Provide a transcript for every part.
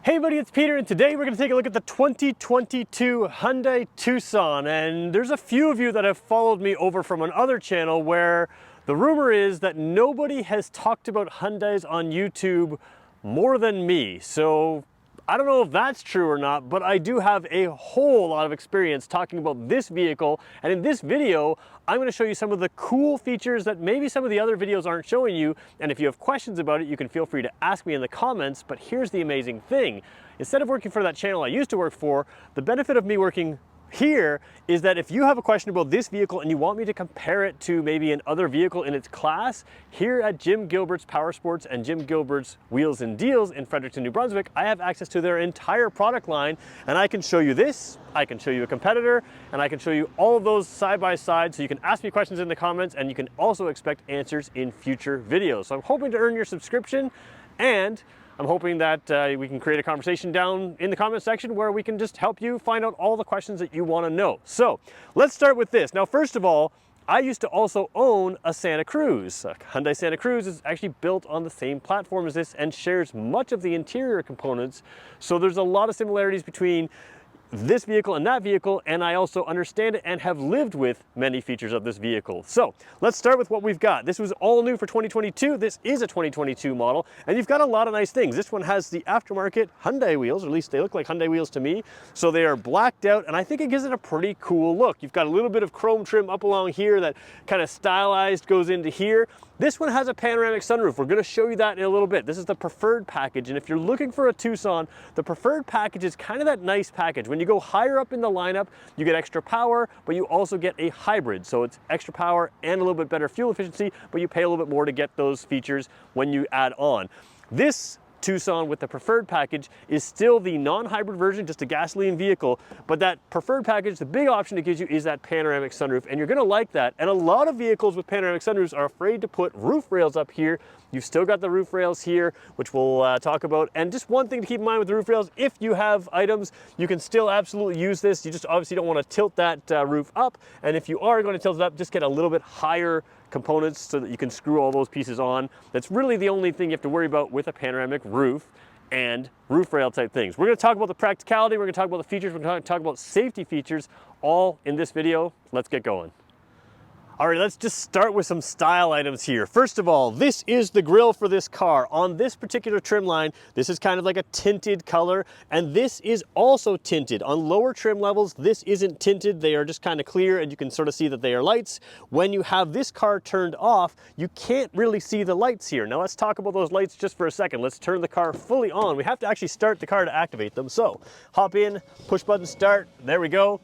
Hey buddy, it's Peter, and today we're going to take a look at the 2022 Hyundai Tucson. And there's a few of you that have followed me over from another channel where the rumor is that nobody has talked about Hyundais on YouTube more than me. So I don't know if that's true or not, but I do have a whole lot of experience talking about this vehicle. And in this video, I'm going to show you some of the cool features that maybe some of the other videos aren't showing you. And if you have questions about it, you can feel free to ask me in the comments. But here's the amazing thing. Instead of working for that channel I used to work for, the benefit of me working here is that if you have a question about this vehicle and you want me to compare it to maybe another vehicle in its class, here at Jim Gilbert's Power Sports and Jim Gilbert's Wheels and Deals in Fredericton, New Brunswick, I have access to their entire product line, and I can show you this, I can show you a competitor, and I can show you all of those side by side, so you can ask me questions in the comments, and you can also expect answers in future videos. So I'm hoping to earn your subscription, and I'm hoping that we can create a conversation down in the comment section where we can just help you find out all the questions that you want to know. So let's start with this. Now, first of all, I used to also own a Santa Cruz. A Hyundai Santa Cruz is actually built on the same platform as this and shares much of the interior components. So there's a lot of similarities between this vehicle and that vehicle, and I also understand it and have lived with many features of this vehicle. So let's start with what we've got. This was all new for 2022. This is a 2022 model, and you've got a lot of nice things. This one has the aftermarket Hyundai wheels, or at least they look like Hyundai wheels to me. So they are blacked out, and I think it gives it a pretty cool look. You've got a little bit of chrome trim up along here that kind of stylized goes into here. This one has a panoramic sunroof. We're going to show you that in a little bit. This is the Preferred package, and if you're looking for a Tucson, the Preferred package is kind of that nice package. When you go higher up in the lineup, you get extra power, but you also get a hybrid. So it's extra power and a little bit better fuel efficiency, but you pay a little bit more to get those features when you add on. This Tucson with the Preferred package is still the non-hybrid version, just a gasoline vehicle, but that Preferred package, the big option it gives you is that panoramic sunroof, and you're gonna like that. And a lot of vehicles with panoramic sunroofs are afraid to put roof rails up here. You've still got the roof rails here, which we'll talk about. And just one thing to keep in mind with the roof rails, if you have items, you can still absolutely use this. You just obviously don't want to tilt that roof up. And if you are going to tilt it up, just get a little bit higher components so that you can screw all those pieces on. That's really the only thing you have to worry about with a panoramic roof and roof rail type things. We're going to talk about the practicality, we're going to talk about the features, we're going to talk about safety features, all in this video. Let's get going. All right, let's just start with some style items here. First of all, this is the grille for this car. On this particular trim line, this is kind of like a tinted color, and this is also tinted. On lower trim levels, this isn't tinted. They are just kind of clear, and you can sort of see that they are lights. When you have this car turned off, you can't really see the lights here. Now let's talk about those lights just for a second. Let's turn the car fully on. We have to actually start the car to activate them. So hop in, push button start, there we go.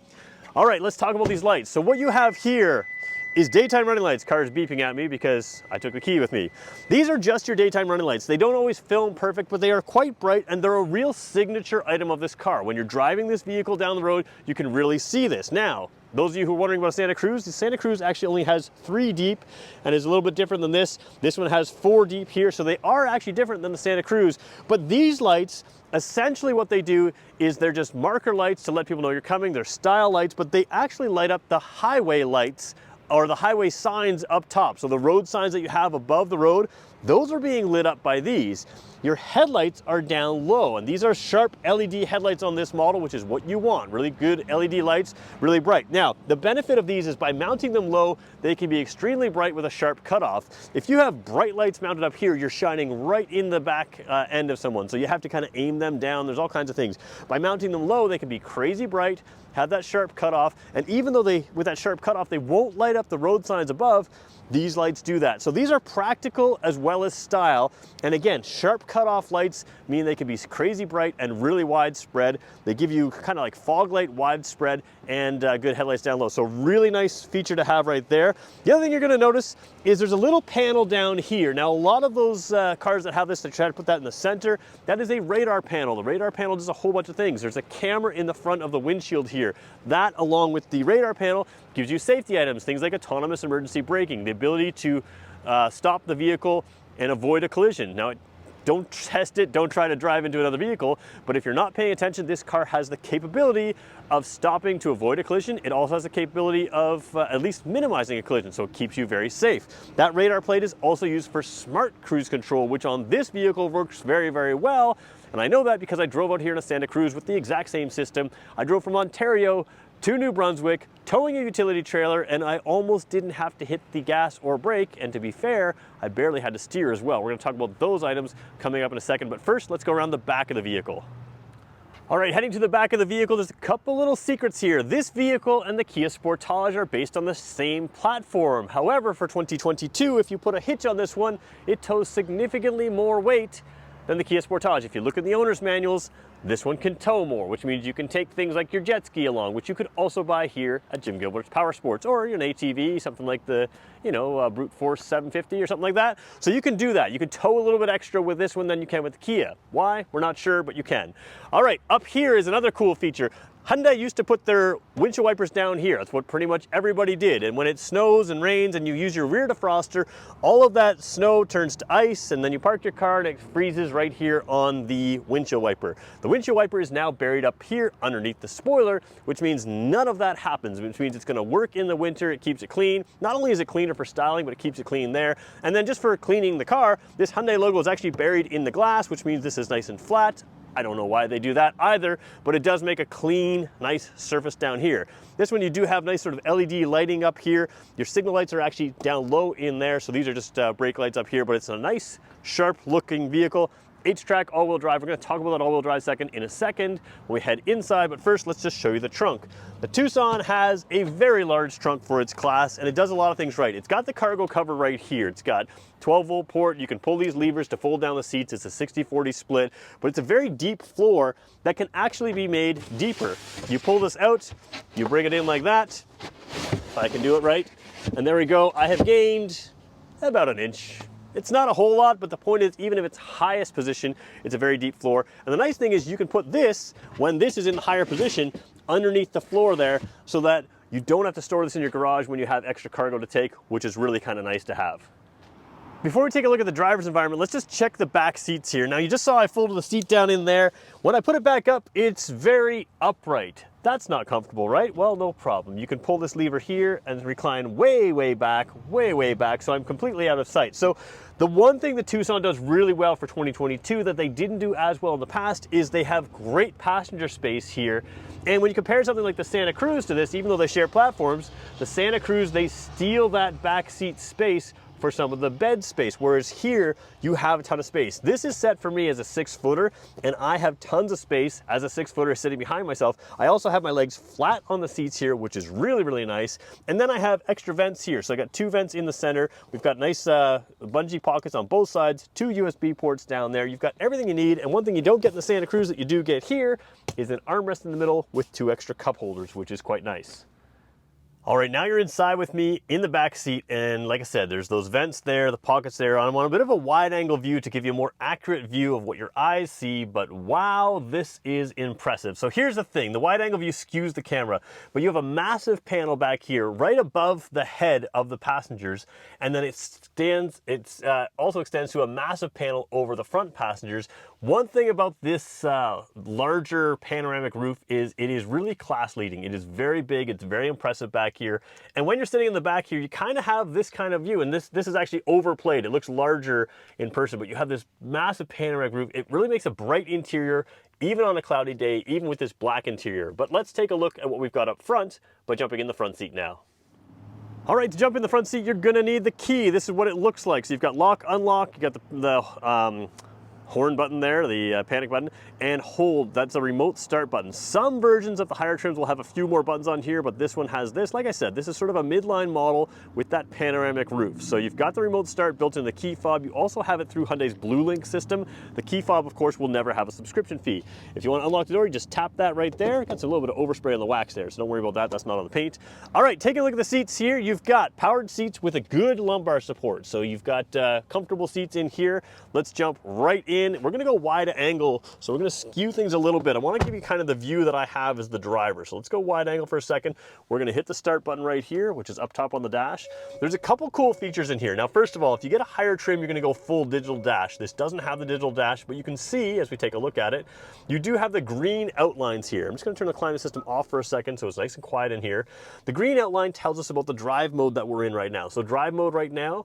All right, let's talk about these lights. So what you have here is daytime running lights. Car's beeping at me because I took the key with me. These are just your daytime running lights. They don't always film perfect, but they are quite bright, and they're a real signature item of this car. When you're driving this vehicle down the road, you can really see this. Now, those of you who are wondering about Santa Cruz, the Santa Cruz actually only has 3 deep and is a little bit different than this. This one has 4 deep here, so they are actually different than the Santa Cruz. But these lights, essentially what they do is they're just marker lights to let people know you're coming. They're style lights, but they actually light up the highway lights or the highway signs up top. So the road signs that you have above the road, those are being lit up by these. Your headlights are down low, and these are sharp LED headlights on this model, which is what you want. Really good LED lights, really bright. Now, the benefit of these is by mounting them low, they can be extremely bright with a sharp cutoff. If you have bright lights mounted up here, you're shining right in the back end of someone, so you have to kind of aim them down. There's all kinds of things. By mounting them low, they can be crazy bright, have that sharp cutoff, and even though with that sharp cutoff, they won't light up the road signs above, these lights do that. So these are practical as well as style. And again, sharp cutoff lights mean they can be crazy bright and really widespread. They give you kind of like fog light widespread and good headlights down low. So really nice feature to have right there. The other thing you're gonna notice is there's a little panel down here. Now, a lot of those cars that have this, they try to put that in the center. That is a radar panel. The radar panel does a whole bunch of things. There's a camera in the front of the windshield here. That, along with the radar panel, gives you safety items, things like autonomous emergency braking, the ability to stop the vehicle and avoid a collision. Now, don't test it, don't try to drive into another vehicle, but if you're not paying attention, this car has the capability of stopping to avoid a collision. It also has the capability of at least minimizing a collision, so it keeps you very safe. That radar plate is also used for smart cruise control, which on this vehicle works very, very well. And I know that because I drove out here in a Santa Cruz with the exact same system. I drove from Ontario to New Brunswick, towing a utility trailer, and I almost didn't have to hit the gas or brake, and to be fair, I barely had to steer as well. We're going to talk about those items coming up in a second, but first, let's go around the back of the vehicle. All right, heading to the back of the vehicle, there's a couple little secrets here. This vehicle and the Kia Sportage are based on the same platform. However, for 2022, if you put a hitch on this one, it tows significantly more weight than the Kia Sportage. If you look at the owner's manuals, this one can tow more, which means you can take things like your jet ski along, which you could also buy here at Jim Gilbert's Power Sports, or an ATV, something like the, Brute Force 750 or something like that. So you can do that. You can tow a little bit extra with this one than you can with the Kia. Why? We're not sure, but you can. All right, up here is another cool feature. Hyundai used to put their windshield wipers down here. That's what pretty much everybody did. And when it snows and rains and you use your rear defroster, all of that snow turns to ice, and then you park your car and it freezes right here on the windshield wiper. The windshield wiper is now buried up here underneath the spoiler, which means none of that happens, which means it's gonna work in the winter. It keeps it clean. Not only is it cleaner for styling, but it keeps it clean there. And then just for cleaning the car, this Hyundai logo is actually buried in the glass, which means this is nice and flat. I don't know why they do that either, but it does make a clean, nice surface down here. This one, you do have nice sort of LED lighting up here. Your signal lights are actually down low in there, so these are just brake lights up here, but it's a nice, sharp looking vehicle. H-track all-wheel drive. We're going to talk about that all-wheel drive in a second when we head inside, but first let's just show you the trunk. The Tucson has a very large trunk for its class, and it does a lot of things right. It's got the cargo cover right here. It's got 12-volt port. You can pull these levers to fold down the seats. It's a 60-40 split, but it's a very deep floor that can actually be made deeper. You pull this out, you bring it in like that, if I can do it right, and there we go. I have gained about an inch. It's not a whole lot, but the point is, even if it's highest position, it's a very deep floor. And the nice thing is you can put this, when this is in the higher position, underneath the floor there, so that you don't have to store this in your garage when you have extra cargo to take, which is really kind of nice to have. Before we take a look at the driver's environment, let's just check the back seats here. Now, you just saw I folded the seat down in there. When I put it back up, it's very upright. That's not comfortable, right? Well, no problem. You can pull this lever here and recline way, way back, so I'm completely out of sight. So the one thing the Tucson does really well for 2022 that they didn't do as well in the past is they have great passenger space here. And when you compare something like the Santa Cruz to this, even though they share platforms, the Santa Cruz, they steal that back seat space for some of the bed space, whereas here you have a ton of space. This is set for me as a 6-footer, and I have tons of space as a 6-footer sitting behind myself. I also have my legs flat on the seats here, which is really, really nice. And then I have extra vents here. So I got 2 vents in the center. We've got nice bungee pockets on both sides, 2 USB ports down there. You've got everything you need. And one thing you don't get in the Santa Cruz that you do get here is an armrest in the middle with 2 extra cup holders, which is quite nice. All right, now you're inside with me in the back seat, and like I said, there's those vents there, the pockets there. I'm on a bit of a wide angle view to give you a more accurate view of what your eyes see, but wow, this is impressive. So here's the thing, the wide angle view skews the camera, but you have a massive panel back here right above the head of the passengers, and then it also extends to a massive panel over the front passengers. One thing about this larger panoramic roof is it is really class leading. It is very big, it's very impressive back here. And when you're sitting in the back here, you kind of have this kind of view, and this is actually overplayed. It looks larger in person, but you have this massive panoramic roof. It really makes a bright interior, even on a cloudy day, even with this black interior. But let's take a look at what we've got up front by jumping in the front seat now. All right, to jump in the front seat, you're gonna need the key. This is what it looks like. So you've got lock, unlock, you got the horn button there, the panic button, and hold. That's a remote start button. Some versions of the higher trims will have a few more buttons on here, but this one has this. Like I said, this is sort of a midline model with that panoramic roof. So you've got the remote start built in the key fob. You also have it through Hyundai's BlueLink system. The key fob, of course, will never have a subscription fee. If you want to unlock the door, you just tap that right there. Got a little bit of overspray on the wax there, so don't worry about that. That's not on the paint. All right, taking a look at the seats here. You've got powered seats with a good lumbar support. So you've got comfortable seats in here. Let's jump right in. We're gonna go wide angle, so we're gonna skew things a little bit. I wanna give you kind of the view that I have as the driver. So let's go wide angle for a second. We're gonna hit the start button right here, which is up top on the dash. There's a couple cool features in here. Now, first of all, if you get a higher trim, you're gonna go full digital dash. This doesn't have the digital dash, but you can see, as we take a look at it, you do have the green outlines here. I'm just gonna turn the climate system off for a second so it's nice and quiet in here. The green outline tells us about the drive mode that we're in right now. So drive mode right now,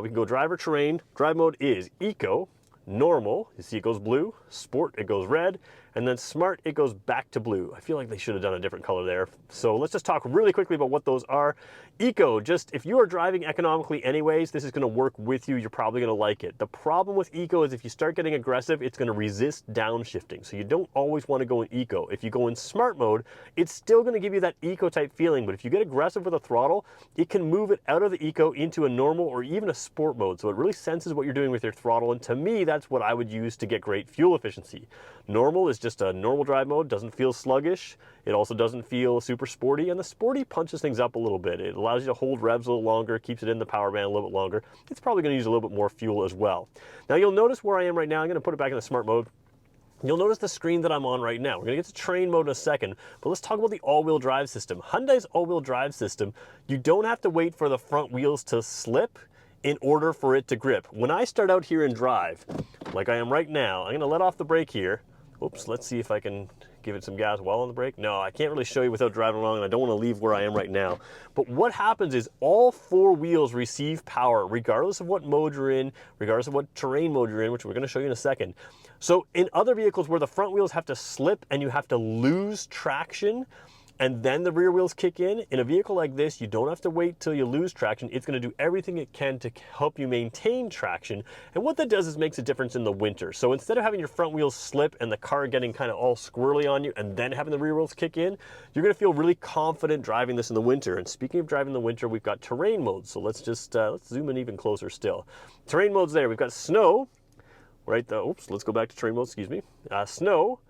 we can go drive or terrain. Drive mode is eco. normal, you see it goes blue, sport, it goes red, and then smart, it goes back to blue. I feel like they should have done a different color there. So let's just talk really quickly about what those are. Eco, just if you are driving economically anyways, this is gonna work with you, you're probably gonna like it. The problem with Eco is if you start getting aggressive, it's gonna resist downshifting. So you don't always wanna go in Eco. If you go in smart mode, it's still gonna give you that Eco type feeling, but if you get aggressive with a throttle, it can move it out of the Eco into a normal or even a sport mode. So it really senses what you're doing with your throttle, and to me, that's what I would use to get great fuel efficiency. Normal is just a normal drive mode, doesn't feel sluggish. It also doesn't feel super sporty, and the sporty punches things up a little bit. It allows you to hold revs a little longer, keeps it in the power band a little bit longer. It's probably gonna use a little bit more fuel as well. Now you'll notice where I am right now. I'm gonna put it back in the smart mode. You'll notice the screen that I'm on right now. We're gonna get to train mode in a second, but let's talk about the all-wheel drive system. Hyundai's all-wheel drive system, you don't have to wait for the front wheels to slip in order for it to grip. When I start out here and drive, like I am right now, I'm gonna let off the brake here. Oops, let's see if I can give it some gas while on the brake. No, I can't really show you without driving along, and I don't want to leave where I am right now. But what happens is all four wheels receive power regardless of what mode you're in, regardless of what terrain mode you're in, which we're going to show you in a second. So in other vehicles where the front wheels have to slip and you have to lose traction, and then the rear wheels kick in a vehicle like this, you don't have to wait till you lose traction. It's gonna do everything it can to help you maintain traction. And what that does is makes a difference in the winter. So instead of having your front wheels slip and the car getting kind of all squirrely on you and then having the rear wheels kick in, you're gonna feel really confident driving this in the winter. And speaking of driving in the winter, we've got terrain modes. So let's just, let's zoom in even closer still. Terrain modes there, we've got snow, right? Oops, let's go back to terrain mode, excuse me. Snow,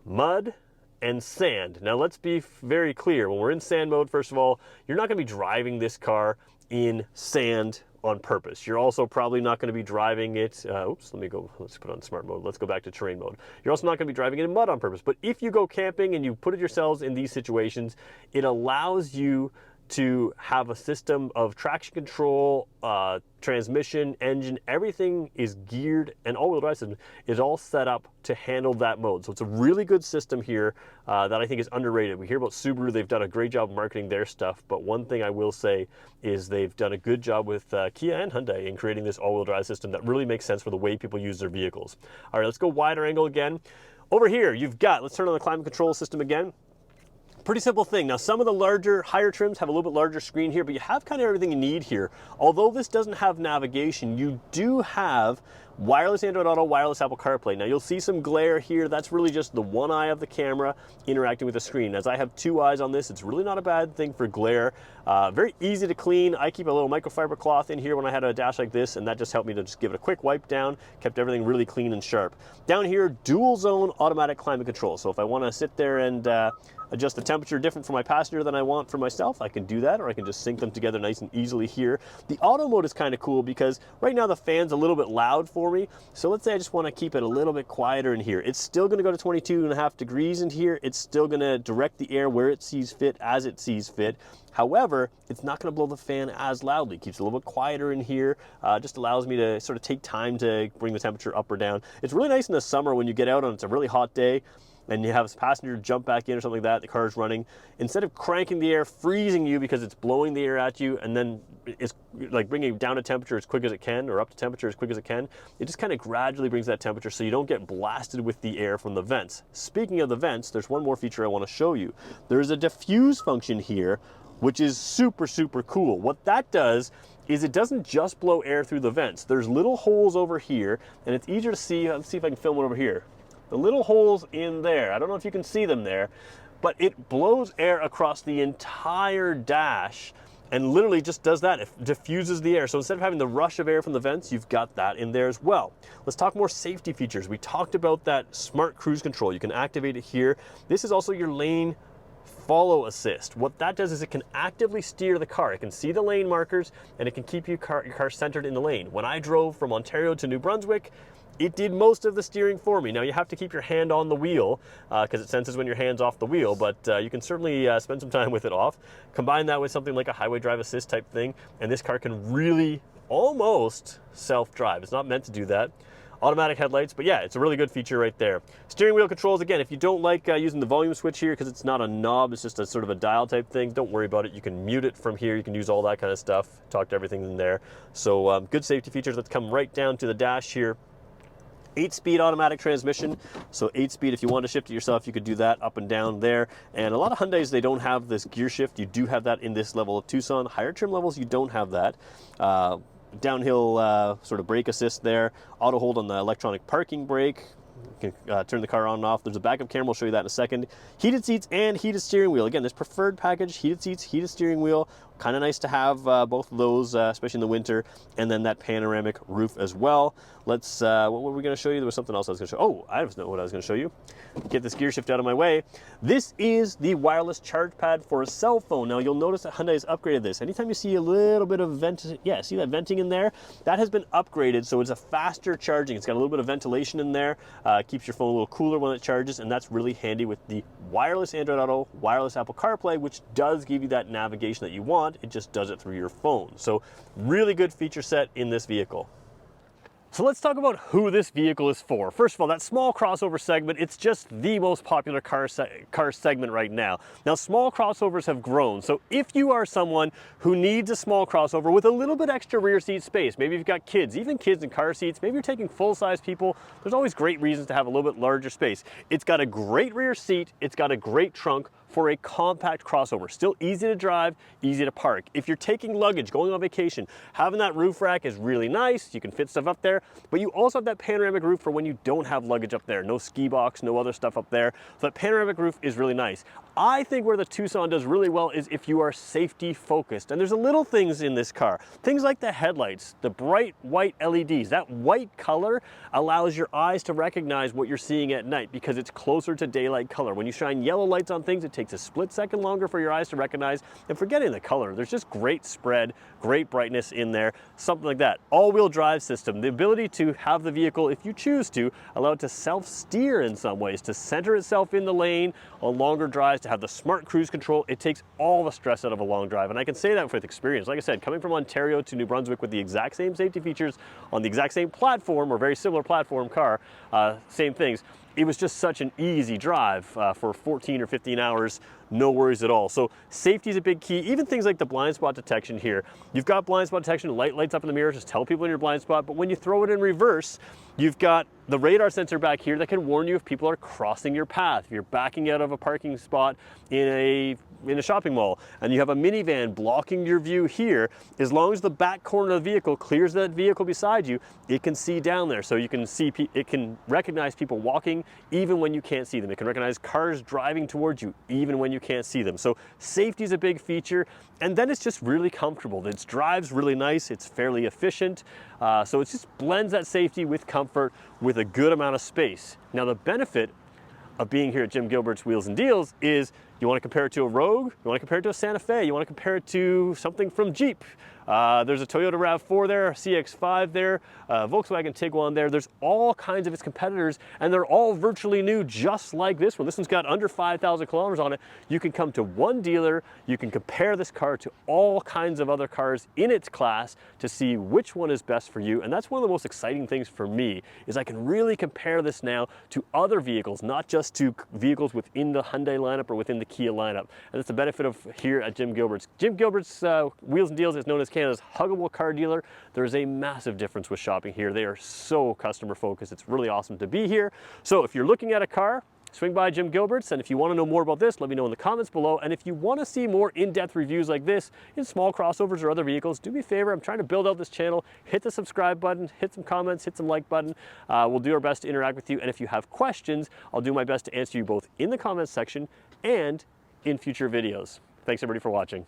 mud, and sand. Now let's be very clear. When we're in sand mode, first of all, you're not going to be driving this car in sand on purpose. You're also probably not going to be driving it, oops, let's put on smart mode. Let's go back to terrain mode. You're also not going to be driving it in mud on purpose. But if you go camping and you put yourselves in these situations, it allows you to have a system of traction control, transmission, engine, everything is geared, and all-wheel drive system is all set up to handle that mode. So it's a really good system here that I think is underrated. We hear about Subaru, they've done a great job marketing their stuff, but one thing I will say is they've done a good job with Kia and Hyundai in creating this all-wheel drive system that really makes sense for the way people use their vehicles. All right, let's go wider angle again. Over here, you've got, let's turn on the climate control system again. Pretty simple thing. Now some of the larger, higher trims have a little bit larger screen here, but you have kind of everything you need here. Although this doesn't have navigation, you do have wireless Android Auto, wireless Apple CarPlay. Now you'll see some glare here. That's really just the one eye of the camera interacting with the screen. As I have two eyes on this, it's really not a bad thing for glare. Very easy to clean. I keep a little microfiber cloth in here when I had a dash like this, and that just helped me to just give it a quick wipe down, kept everything really clean and sharp. Down here, dual zone automatic climate control. So if I want to sit there and adjust the temperature different for my passenger than I want for myself, I can do that, or I can just sync them together nice and easily here. The auto mode is kind of cool because right now the fan's a little bit loud for me. So let's say I just want to keep it a little bit quieter in here. It's still going to go to 22.5 degrees in here. It's still going to direct the air where it sees fit, as it sees fit. However, it's not going to blow the fan as loudly. It keeps it a little bit quieter in here. Just allows me to sort of take time to bring the temperature up or down. It's really nice in the summer when you get out and it's a really hot day and you have a passenger jump back in or something like that, the car's running. Instead of cranking the air, freezing you because it's blowing the air at you, and then it's like bringing it down to temperature as quick as it can, or up to temperature as quick as it can, it just kind of gradually brings that temperature so you don't get blasted with the air from the vents. Speaking of the vents, there's one more feature I want to show you. There's a diffuse function here, which is super, super cool. What that does is it doesn't just blow air through the vents. There's little holes over here, and it's easier to see. Let's see if I can film it over here. The little holes in there, I don't know if you can see them there, but it blows air across the entire dash and literally just does that. It diffuses the air. So instead of having the rush of air from the vents, you've got that in there as well. Let's talk more safety features. We talked about that smart cruise control. You can activate it here. This is also your lane follow assist. What that does is it can actively steer the car. It can see the lane markers and it can keep your car centered in the lane. When I drove from Ontario to New Brunswick, it did most of the steering for me. Now you have to keep your hand on the wheel because it senses when your hand's off the wheel, but you can certainly spend some time with it off. Combine that with something like a highway drive assist type thing, and this car can really almost self-drive. It's not meant to do that. Automatic headlights, but yeah, it's a really good feature right there. Steering wheel controls, again, if you don't like using the volume switch here because it's not a knob, it's just a sort of a dial type thing, don't worry about it. You can mute it from here. You can use all that kind of stuff, talk to everything in there. So good safety features. Let's come right down to the dash here. 8-speed automatic transmission, so 8-speed. If you want to shift it yourself, you could do that up and down there. And a lot of Hyundais, they don't have this gear shift. You do have that in this level of Tucson. Higher trim levels, you don't have that. Downhill sort of brake assist there. Auto hold on the electronic parking brake. You can turn the car on and off. There's a backup camera, we'll show you that in a second. Heated seats and heated steering wheel. Again, this preferred package, heated seats, heated steering wheel. Kind of nice to have both of those, especially in the winter. And then that panoramic roof as well. Let's, what were we going to show you? There was something else I was going to show. Oh, I don't know what I was going to show you. Get this gear shift out of my way. This is the wireless charge pad for a cell phone. Now you'll notice that Hyundai has upgraded this. Anytime you see a little bit of vent, yeah, see that venting in there? That has been upgraded, so it's a faster charging. It's got a little bit of ventilation in there. Keeps your phone a little cooler when it charges, and that's really handy with the wireless Android Auto, wireless Apple CarPlay, which does give you that navigation that you want. It just does it through your phone. So really good feature set in this vehicle. So let's talk about who this vehicle is for. First of all, that small crossover segment, it's just the most popular car segment right now. Now, small crossovers have grown. So if you are someone who needs a small crossover with a little bit extra rear seat space, maybe you've got kids, even kids in car seats, maybe you're taking full-size people, there's always great reasons to have a little bit larger space. It's got a great rear seat, it's got a great trunk for a compact crossover. Still easy to drive, easy to park. If you're taking luggage, going on vacation, having that roof rack is really nice. You can fit stuff up there, but you also have that panoramic roof for when you don't have luggage up there. No ski box, no other stuff up there. So that panoramic roof is really nice. I think where the Tucson does really well is if you are safety focused. And there's a little things in this car. Things like the headlights, the bright white LEDs. That white color allows your eyes to recognize what you're seeing at night because it's closer to daylight color. When you shine yellow lights on things, it takes a split second longer for your eyes to recognize. And forgetting the color, there's just great spread, great brightness in there, something like that. All-wheel drive system, the ability to have the vehicle, if you choose to, allow it to self-steer in some ways, to center itself in the lane on longer drives, to have the smart cruise control. It takes all the stress out of a long drive. And I can say that with experience. Like I said, coming from Ontario to New Brunswick with the exact same safety features on the exact same platform or very similar platform car, same things. It was just such an easy drive for 14 or 15 hours, no worries at all. So safety is a big key. Even things like the blind spot detection here. You've got blind spot detection, lights up in the mirror, just tell people in your blind spot. But when you throw it in reverse, you've got the radar sensor back here that can warn you if people are crossing your path. If you're backing out of a parking spot in a shopping mall and you have a minivan blocking your view here, as long as the back corner of the vehicle clears that vehicle beside you, it can see down there. So you can see, it can recognize people walking even when you can't see them. It can recognize cars driving towards you even when you can't see them. So safety is a big feature. And then it's just really comfortable. It drives really nice. It's fairly efficient. So it just blends that safety with comfort with a good amount of space. Now the benefit of being here at Jim Gilbert's Wheels and Deals is you want to compare it to a Rogue, you want to compare it to a Santa Fe, you want to compare it to something from Jeep. There's a Toyota RAV4 there, CX-5 there, Volkswagen Tiguan there. There's all kinds of its competitors, and they're all virtually new, just like this one. This one's got under 5,000 kilometers on it. You can come to one dealer, you can compare this car to all kinds of other cars in its class to see which one is best for you. And that's one of the most exciting things for me, is I can really compare this now to other vehicles, not just to vehicles within the Hyundai lineup or within the Kia lineup. And that's the benefit of here at Jim Gilbert's. Jim Gilbert's Wheels and Deals is known as Canada's huggable car dealer. There's a massive difference with shopping here. They are so customer focused. It's really awesome to be here. So if you're looking at a car, swing by Jim Gilbert's, and if you want to know more about this, let me know in the comments below. And if you want to see more in-depth reviews like this in small crossovers or other vehicles, do me a favor. I'm trying to build out this channel. Hit the subscribe button, hit some comments, hit some like button. We'll do our best to interact with you. And if you have questions, I'll do my best to answer you both in the comments section and in future videos. Thanks everybody for watching.